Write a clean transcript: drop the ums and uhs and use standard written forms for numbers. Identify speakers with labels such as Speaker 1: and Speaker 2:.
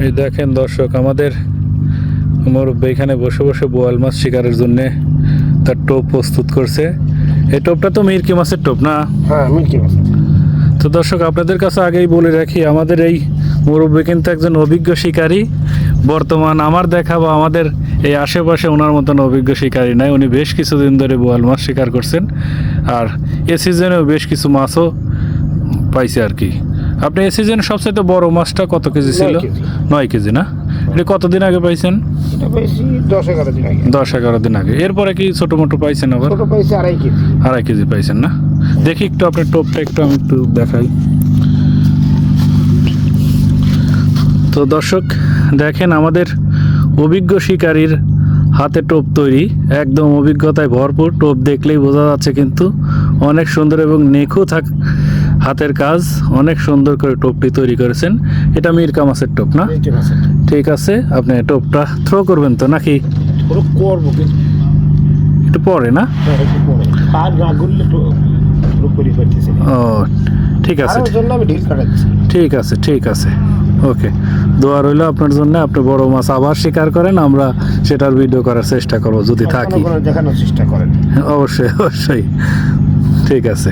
Speaker 1: এই দেখেন দর্শক, আমাদের মুরব্বী এখানে বসে বসে বোয়াল মাছ শিকারের জন্য তার টোপ প্রস্তুত করছে। এই টোপটা তো মিরকি মাছের টোপ না?
Speaker 2: হ্যাঁ, মিরকি মাছ।
Speaker 1: তো দর্শক, আপনাদের কাছে আগেই বলে রাখি, আমাদের এই মুরব্বী কিন্তু একজন অভিজ্ঞ শিকারী। বর্তমান আমার দেখা বা আমাদের এই আশেপাশে ওনার মতন অভিজ্ঞ শিকারী নাই। উনি বেশ কিছুদিন ধরে বোয়াল মাছ শিকার করছেন, আর এ সিজনেও বেশ কিছু মাছও পাইছে আর কি। আপনি এ সিজনে সবচেয়ে বড় মাছটা কত কেজি ছিল? 9 কেজি না? এটা কতদিন আগে পাইছেন?
Speaker 2: এটা পাইছি 10-11 দিন আগে।
Speaker 1: 10-11 দিন আগে। এরপরে কি ছোটো মোটো পাইছেন আবার?
Speaker 2: ছোট পাইছি 2.5 কেজি।
Speaker 1: 2.5 কেজি পাইছেন না? দেখি একটু আপনার টোপটা একটু আমি একটু দেখাই। তো দর্শক দেখেন, আমাদের অভিজ্ঞ শিকারীর হাতে টোপ তৈরি, একদম অভিজ্ঞতায় ভরপুর। টোপ দেখলেই বোঝা যাচ্ছে কিন্তু অনেক সুন্দর এবং নিখুঁত হাতের কাজ। অনেক সুন্দর করে টোপটি তৈরি করেছেন। এটা মিরকা মাছের টোপ না?
Speaker 2: মিরকি মাছের।
Speaker 1: ঠিক আছে, আপনি টোপটা থ্রো করবেন তো নাকি?
Speaker 2: পুরো করবো কিন্তু
Speaker 1: একটু পরে না?
Speaker 2: একটু পরে। আর না গুললে তো পুরো করে ফেলতেছি।
Speaker 1: ও ঠিক আছে,
Speaker 2: আর জন্য আমি ঢিল কাটাচ্ছি।
Speaker 1: ঠিক আছে, ঠিক আছে, ওকে। দোয়া রইল আপনার জন্য। আপনি বড় মাছ আবার শিকার করেন, আমরা সেটার ভিডিও করার চেষ্টা করবো যদি থাকি।
Speaker 2: দেখানোর চেষ্টা করেন।
Speaker 1: অবশ্যই অবশ্যই, ঠিক আছে।